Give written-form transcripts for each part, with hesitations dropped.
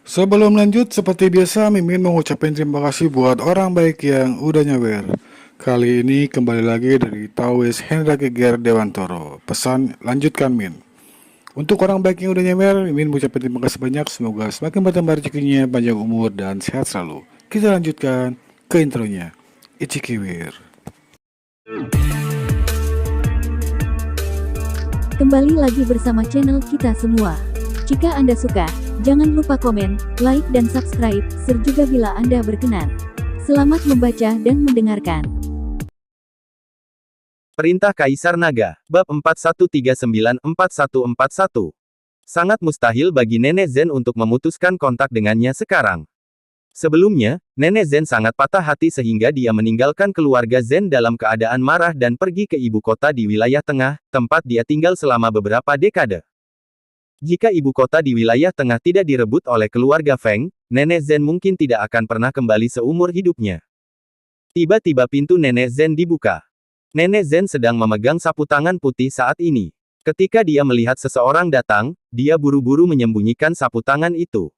Sebelum lanjut, seperti biasa, Mimin mau ngucapin terima kasih buat orang baik yang udah nyawer. Kali ini kembali lagi dari Tawis Hendra Geger Dewantoro. Pesan, lanjutkan Min. Untuk orang baik yang udah nyawer, Mimin mengucapkan terima kasih banyak. Semoga semakin bertambah rezekinya, panjang umur, dan sehat selalu. Kita lanjutkan ke intronya. Ichikiwir. Kembali lagi bersama channel kita semua. Jika Anda suka, jangan lupa komen, like dan subscribe, share juga bila Anda berkenan. Selamat membaca dan mendengarkan. Perintah Kaisar Naga, Bab 4139-4141. Sangat mustahil bagi Nenek Zen untuk memutuskan kontak dengannya sekarang. Sebelumnya, Nenek Zen sangat patah hati sehingga dia meninggalkan keluarga Zen dalam keadaan marah dan pergi ke ibu kota di wilayah tengah, tempat dia tinggal selama beberapa dekade. Jika ibu kota di wilayah tengah tidak direbut oleh keluarga Feng, Nenek Zen mungkin tidak akan pernah kembali seumur hidupnya. Tiba-tiba pintu Nenek Zen dibuka. Nenek Zen sedang memegang sapu tangan putih saat ini. Ketika dia melihat seseorang datang, dia buru-buru menyembunyikan sapu tangan itu.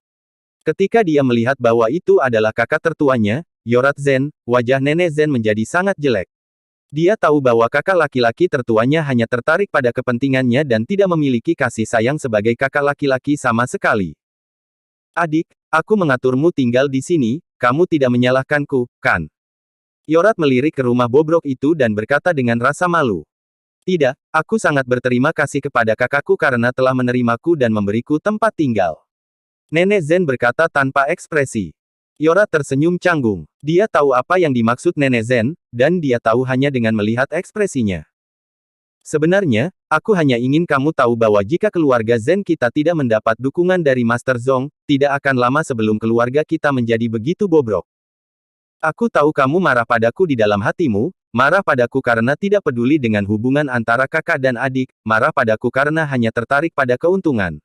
Ketika dia melihat bahwa itu adalah kakak tertuanya, Yorat Zen, wajah Nenek Zen menjadi sangat jelek. Dia tahu bahwa kakak laki-laki tertuanya hanya tertarik pada kepentingannya dan tidak memiliki kasih sayang sebagai kakak laki-laki sama sekali. Adik, aku mengaturmu tinggal di sini, kamu tidak menyalahkanku, kan? Yorat melirik ke rumah bobrok itu dan berkata dengan rasa malu. Tidak, aku sangat berterima kasih kepada kakakku karena telah menerimaku dan memberiku tempat tinggal. Nenek Zen berkata tanpa ekspresi. Yorat tersenyum canggung. Dia tahu apa yang dimaksud Nenek Zen, dan dia tahu hanya dengan melihat ekspresinya. Sebenarnya, aku hanya ingin kamu tahu bahwa jika keluarga Zen kita tidak mendapat dukungan dari Master Zong, tidak akan lama sebelum keluarga kita menjadi begitu bobrok. Aku tahu kamu marah padaku di dalam hatimu, marah padaku karena tidak peduli dengan hubungan antara kakak dan adik, marah padaku karena hanya tertarik pada keuntungan.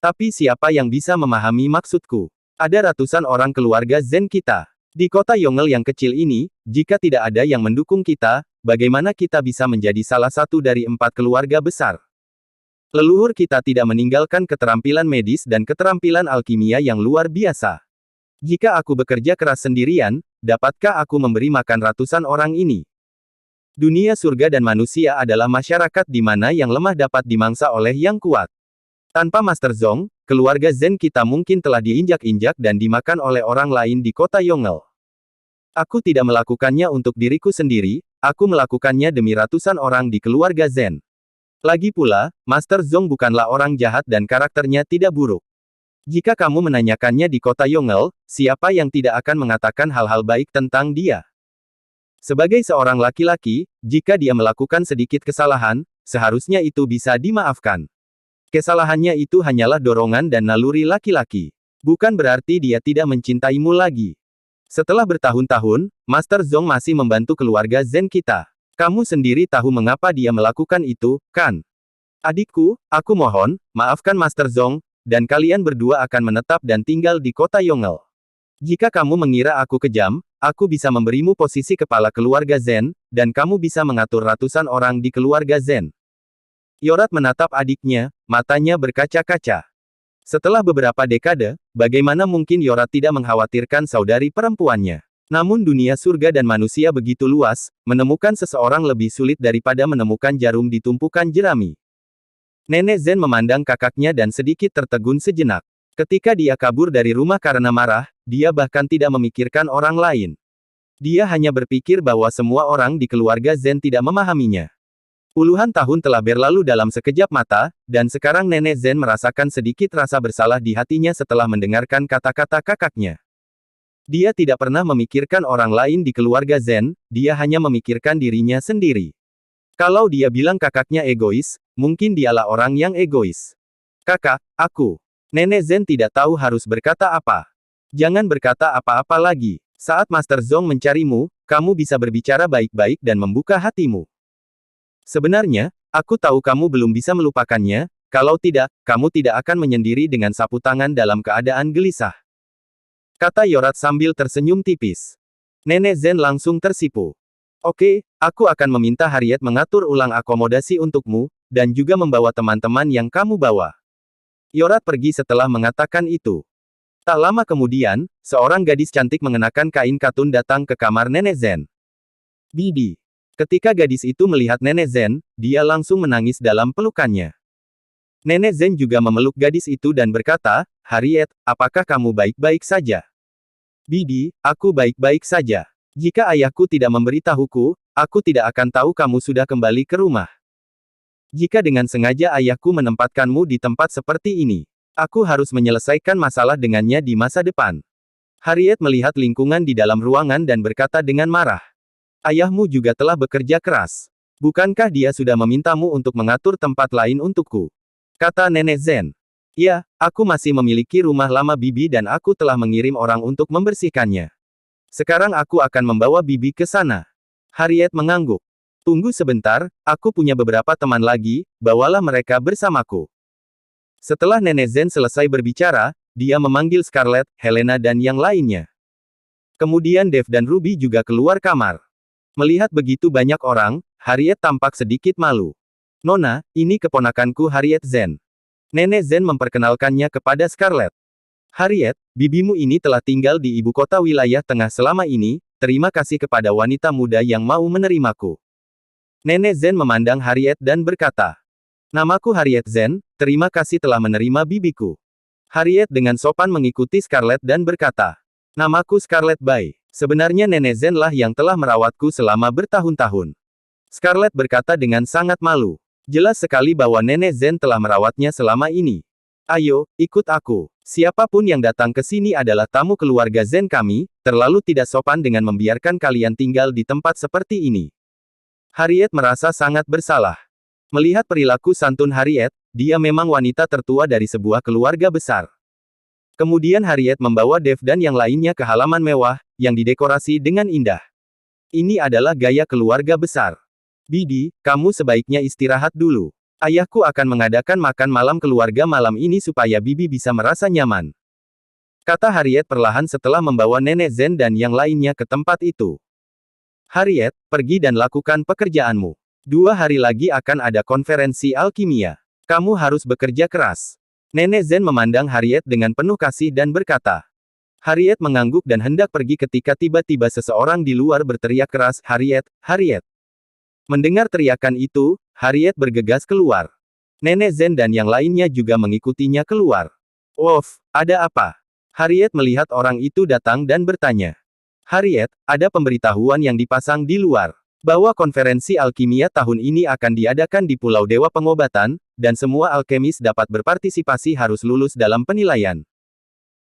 Tapi siapa yang bisa memahami maksudku? Ada ratusan orang keluarga Zen kita. Di kota Yongel yang kecil ini, jika tidak ada yang mendukung kita, bagaimana kita bisa menjadi salah satu dari 4 keluarga besar? Leluhur kita tidak meninggalkan keterampilan medis dan keterampilan alkimia yang luar biasa. Jika aku bekerja keras sendirian, dapatkah aku memberi makan ratusan orang ini? Dunia surga dan manusia adalah masyarakat di mana yang lemah dapat dimangsa oleh yang kuat. Tanpa Master Zong, keluarga Zen kita mungkin telah diinjak-injak dan dimakan oleh orang lain di kota Yongel. Aku tidak melakukannya untuk diriku sendiri, aku melakukannya demi ratusan orang di keluarga Zen. Lagi pula, Master Zong bukanlah orang jahat dan karakternya tidak buruk. Jika kamu menanyakannya di kota Yongel, siapa yang tidak akan mengatakan hal-hal baik tentang dia? Sebagai seorang laki-laki, jika dia melakukan sedikit kesalahan, seharusnya itu bisa dimaafkan. Kesalahannya itu hanyalah dorongan dan naluri laki-laki. Bukan berarti dia tidak mencintaimu lagi. Setelah bertahun-tahun, Master Zong masih membantu keluarga Zen kita. Kamu sendiri tahu mengapa dia melakukan itu, kan? Adikku, aku mohon, maafkan Master Zong, dan kalian berdua akan menetap dan tinggal di kota Yongel. Jika kamu mengira aku kejam, aku bisa memberimu posisi kepala keluarga Zen, dan kamu bisa mengatur ratusan orang di keluarga Zen. Yorat menatap adiknya, matanya berkaca-kaca. Setelah beberapa dekade, bagaimana mungkin Yorat tidak mengkhawatirkan saudari perempuannya? Namun dunia surga dan manusia begitu luas, menemukan seseorang lebih sulit daripada menemukan jarum di tumpukan jerami. Nenek Zen memandang kakaknya dan sedikit tertegun sejenak. Ketika dia kabur dari rumah karena marah, dia bahkan tidak memikirkan orang lain. Dia hanya berpikir bahwa semua orang di keluarga Zen tidak memahaminya. Puluhan tahun telah berlalu dalam sekejap mata, dan sekarang Nenek Zen merasakan sedikit rasa bersalah di hatinya setelah mendengarkan kata-kata kakaknya. Dia tidak pernah memikirkan orang lain di keluarga Zen, dia hanya memikirkan dirinya sendiri. Kalau dia bilang kakaknya egois, mungkin dialah orang yang egois. Kakak, aku. Nenek Zen tidak tahu harus berkata apa. Jangan berkata apa-apa lagi. Saat Master Zong mencarimu, kamu bisa berbicara baik-baik dan membuka hatimu. Sebenarnya, aku tahu kamu belum bisa melupakannya, kalau tidak, kamu tidak akan menyendiri dengan sapu tangan dalam keadaan gelisah. Kata Yorat sambil tersenyum tipis. Nenek Zen langsung tersipu. Oke, aku akan meminta Harriet mengatur ulang akomodasi untukmu, dan juga membawa teman-teman yang kamu bawa. Yorat pergi setelah mengatakan itu. Tak lama kemudian, seorang gadis cantik mengenakan kain katun datang ke kamar Nenek Zen. Bibi. Ketika gadis itu melihat Nenek Zen, dia langsung menangis dalam pelukannya. Nenek Zen juga memeluk gadis itu dan berkata, "Harriet, apakah kamu baik-baik saja?" "Bibi, aku baik-baik saja. Jika ayahku tidak memberitahuku, aku tidak akan tahu kamu sudah kembali ke rumah. Jika dengan sengaja ayahku menempatkanmu di tempat seperti ini, aku harus menyelesaikan masalah dengannya di masa depan." Harriet melihat lingkungan di dalam ruangan dan berkata dengan marah, "Ayahmu juga telah bekerja keras. Bukankah dia sudah memintamu untuk mengatur tempat lain untukku?" Kata Nenek Zen. "Ya, aku masih memiliki rumah lama Bibi dan aku telah mengirim orang untuk membersihkannya. Sekarang aku akan membawa Bibi ke sana." Harriet mengangguk. "Tunggu sebentar, aku punya beberapa teman lagi, bawalah mereka bersamaku." Setelah Nenek Zen selesai berbicara, dia memanggil Scarlett, Helena dan yang lainnya. Kemudian Dave dan Ruby juga keluar kamar. Melihat begitu banyak orang, Harriet tampak sedikit malu. "Nona, ini keponakanku Harriet Zen." Nenek Zen memperkenalkannya kepada Scarlett. "Harriet, bibimu ini telah tinggal di ibu kota wilayah tengah selama ini, terima kasih kepada wanita muda yang mau menerimaku." Nenek Zen memandang Harriet dan berkata, "Namaku Harriet Zen, terima kasih telah menerima bibiku." Harriet dengan sopan mengikuti Scarlett dan berkata, "Namaku Scarlett Bai. Sebenarnya Nenek Zen lah yang telah merawatku selama bertahun-tahun." Scarlett berkata dengan sangat malu. Jelas sekali bahwa Nenek Zen telah merawatnya selama ini. "Ayo, ikut aku. Siapapun yang datang ke sini adalah tamu keluarga Zen kami, terlalu tidak sopan dengan membiarkan kalian tinggal di tempat seperti ini." Harriet merasa sangat bersalah. Melihat perilaku santun Harriet, dia memang wanita tertua dari sebuah keluarga besar. Kemudian Harriet membawa Dave dan yang lainnya ke halaman mewah, yang didekorasi dengan indah. Ini adalah gaya keluarga besar. "Bibi, kamu sebaiknya istirahat dulu. Ayahku akan mengadakan makan malam keluarga malam ini supaya Bibi bisa merasa nyaman," kata Harriet perlahan setelah membawa Nenek Zen dan yang lainnya ke tempat itu. "Harriet, pergi dan lakukan pekerjaanmu. 2 hari lagi akan ada konferensi alkimia. Kamu harus bekerja keras." Nenek Zen memandang Harriet dengan penuh kasih dan berkata. Harriet mengangguk dan hendak pergi ketika tiba-tiba seseorang di luar berteriak keras, "Harriet, Harriet!" Mendengar teriakan itu, Harriet bergegas keluar. Nenek Zen dan yang lainnya juga mengikutinya keluar. "Wolf, ada apa?" Harriet melihat orang itu datang dan bertanya. "Harriet, ada pemberitahuan yang dipasang di luar, bahwa konferensi alkimia tahun ini akan diadakan di Pulau Dewa Pengobatan, dan semua alkemis dapat berpartisipasi harus lulus dalam penilaian."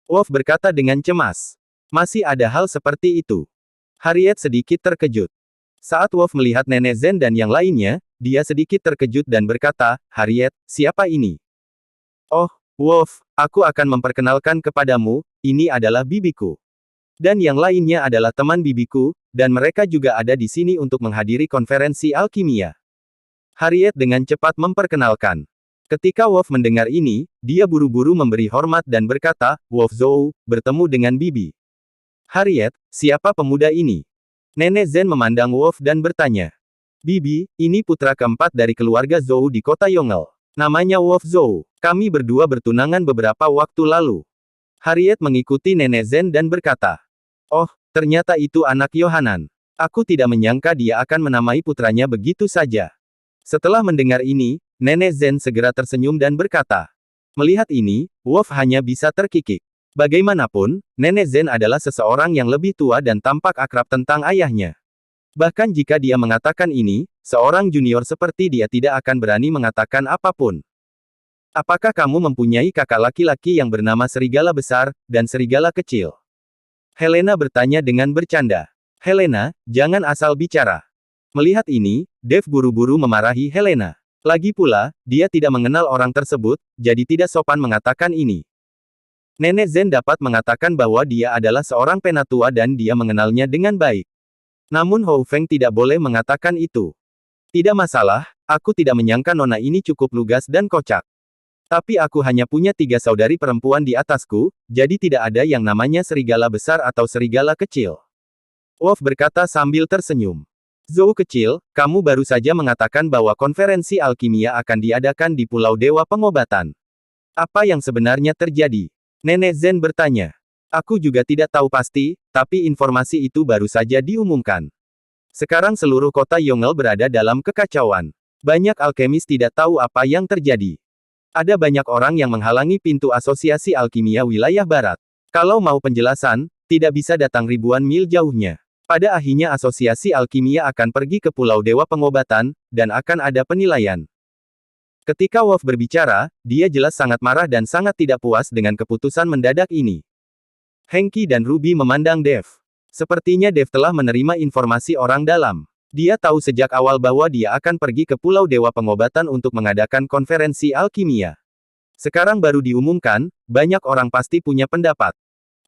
Wolf berkata dengan cemas. "Masih ada hal seperti itu?" Harriet sedikit terkejut. Saat Wolf melihat Nenek Zen dan yang lainnya, dia sedikit terkejut dan berkata, "Harriet, siapa ini?" "Oh, Wolf, aku akan memperkenalkan kepadamu, ini adalah bibiku. Dan yang lainnya adalah teman bibiku, dan mereka juga ada di sini untuk menghadiri konferensi alkimia." Harriet dengan cepat memperkenalkan. Ketika Wolf mendengar ini, dia buru-buru memberi hormat dan berkata, "Wolf Zhou, bertemu dengan bibi." "Harriet, siapa pemuda ini?" Nenek Zen memandang Wolf dan bertanya. "Bibi, ini putra keempat dari keluarga Zhou di kota Yongel. Namanya Wolf Zhou. Kami berdua bertunangan beberapa waktu lalu." Harriet mengikuti Nenek Zen dan berkata, "Oh, ternyata itu anak Yohanan. Aku tidak menyangka dia akan menamai putranya begitu saja." Setelah mendengar ini, Nenek Zen segera tersenyum dan berkata. Melihat ini, Wolf hanya bisa terkikik. Bagaimanapun, Nenek Zen adalah seseorang yang lebih tua dan tampak akrab tentang ayahnya. Bahkan jika dia mengatakan ini, seorang junior seperti dia tidak akan berani mengatakan apapun. "Apakah kamu mempunyai kakak laki-laki yang bernama Serigala Besar, dan Serigala Kecil?" Helena bertanya dengan bercanda. "Helena, jangan asal bicara." Melihat ini, Dave buru-buru memarahi Helena. Lagi pula, dia tidak mengenal orang tersebut, jadi tidak sopan mengatakan ini. Nenek Zen dapat mengatakan bahwa dia adalah seorang penatua dan dia mengenalnya dengan baik. Namun Hou Feng tidak boleh mengatakan itu. "Tidak masalah, aku tidak menyangka nona ini cukup lugas dan kocak. Tapi aku hanya punya 3 saudari perempuan di atasku, jadi tidak ada yang namanya serigala besar atau serigala kecil." Wolf berkata sambil tersenyum. "Zhou kecil, kamu baru saja mengatakan bahwa konferensi alkimia akan diadakan di Pulau Dewa Pengobatan. Apa yang sebenarnya terjadi?" Nenek Zen bertanya. Aku juga tidak tahu pasti, tapi informasi itu baru saja diumumkan. Sekarang seluruh kota Yongle berada dalam kekacauan. Banyak alkemis tidak tahu apa yang terjadi. Ada banyak orang yang menghalangi pintu asosiasi alkimia wilayah barat. Kalau mau penjelasan, tidak bisa datang ribuan mil jauhnya. Pada akhirnya asosiasi alkimia akan pergi ke Pulau Dewa Pengobatan, dan akan ada penilaian. Ketika Wolf berbicara, dia jelas sangat marah dan sangat tidak puas dengan keputusan mendadak ini. Hengki dan Ruby memandang Dev. Sepertinya Dev telah menerima informasi orang dalam. Dia tahu sejak awal bahwa dia akan pergi ke Pulau Dewa Pengobatan untuk mengadakan konferensi alkimia. Sekarang baru diumumkan, banyak orang pasti punya pendapat.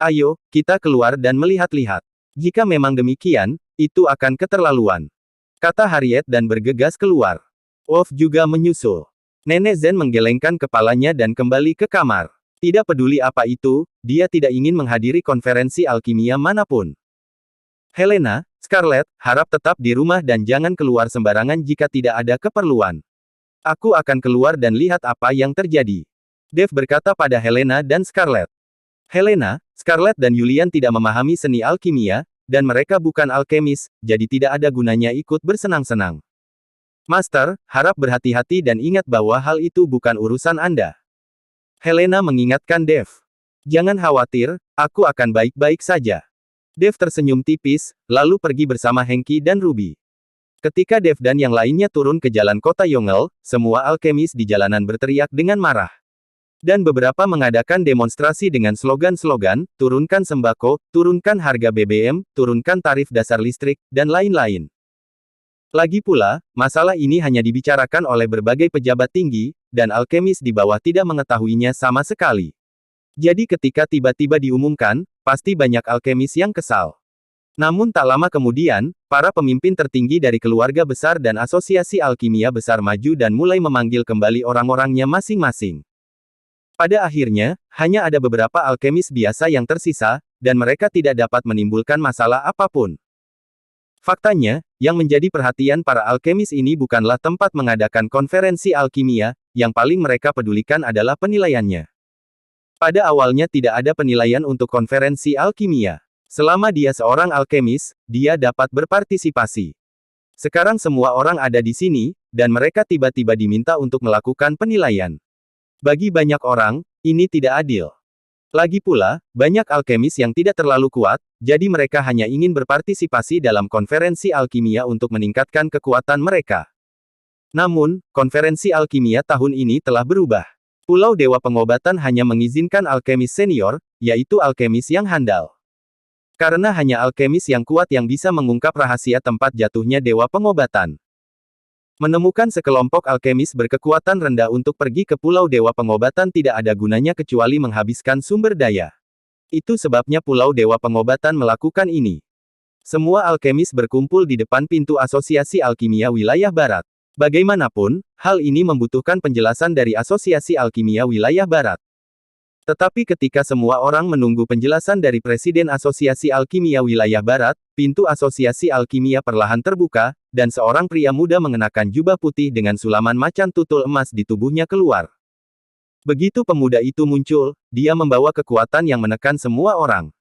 Ayo, kita keluar dan melihat-lihat. Jika memang demikian, itu akan keterlaluan. Kata Harriet dan bergegas keluar. Wolf juga menyusul. Nenek Zen menggelengkan kepalanya dan kembali ke kamar. Tidak peduli apa itu, dia tidak ingin menghadiri konferensi alkimia manapun. Helena, Scarlett, harap tetap di rumah dan jangan keluar sembarangan jika tidak ada keperluan. Aku akan keluar dan lihat apa yang terjadi. Dev berkata pada Helena dan Scarlett. Helena, Scarlett dan Julian tidak memahami seni alkimia, dan mereka bukan alkemis, jadi tidak ada gunanya ikut bersenang-senang. Master, harap berhati-hati dan ingat bahwa hal itu bukan urusan Anda. Helena mengingatkan Dev. Jangan khawatir, aku akan baik-baik saja. Dev tersenyum tipis, lalu pergi bersama Hengki dan Ruby. Ketika Dev dan yang lainnya turun ke jalan kota Yongle, semua alkemis di jalanan berteriak dengan marah. Dan beberapa mengadakan demonstrasi dengan slogan-slogan, turunkan sembako, turunkan harga BBM, turunkan tarif dasar listrik, dan lain-lain. Lagi pula, masalah ini hanya dibicarakan oleh berbagai pejabat tinggi, dan alkemis di bawah tidak mengetahuinya sama sekali. Jadi ketika tiba-tiba diumumkan, pasti banyak alkemis yang kesal. Namun tak lama kemudian, para pemimpin tertinggi dari keluarga besar dan asosiasi alkimia besar maju dan mulai memanggil kembali orang-orangnya masing-masing. Pada akhirnya, hanya ada beberapa alkemis biasa yang tersisa, dan mereka tidak dapat menimbulkan masalah apapun. Faktanya, yang menjadi perhatian para alkemis ini bukanlah tempat mengadakan konferensi alkimia, yang paling mereka pedulikan adalah penilaiannya. Pada awalnya tidak ada penilaian untuk konferensi alkimia. Selama dia seorang alkemis, dia dapat berpartisipasi. Sekarang semua orang ada di sini, dan mereka tiba-tiba diminta untuk melakukan penilaian. Bagi banyak orang, ini tidak adil. Lagi pula, banyak alkemis yang tidak terlalu kuat, jadi mereka hanya ingin berpartisipasi dalam konferensi alkimia untuk meningkatkan kekuatan mereka. Namun, konferensi alkimia tahun ini telah berubah. Pulau Dewa Pengobatan hanya mengizinkan alkemis senior, yaitu alkemis yang handal. Karena hanya alkemis yang kuat yang bisa mengungkap rahasia tempat jatuhnya Dewa Pengobatan. Menemukan sekelompok alkemis berkekuatan rendah untuk pergi ke Pulau Dewa Pengobatan tidak ada gunanya kecuali menghabiskan sumber daya. Itu sebabnya Pulau Dewa Pengobatan melakukan ini. Semua alkemis berkumpul di depan pintu Asosiasi Alkimia Wilayah Barat. Bagaimanapun, hal ini membutuhkan penjelasan dari Asosiasi Alkimia Wilayah Barat. Tetapi ketika semua orang menunggu penjelasan dari Presiden Asosiasi Alkimia Wilayah Barat, pintu Asosiasi Alkimia perlahan terbuka, dan seorang pria muda mengenakan jubah putih dengan sulaman macan tutul emas di tubuhnya keluar. Begitu pemuda itu muncul, dia membawa kekuatan yang menekan semua orang.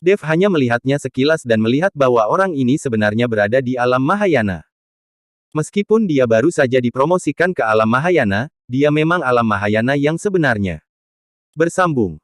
Dev hanya melihatnya sekilas dan melihat bahwa orang ini sebenarnya berada di alam Mahayana. Meskipun dia baru saja dipromosikan ke alam Mahayana, dia memang alam Mahayana yang sebenarnya. Bersambung.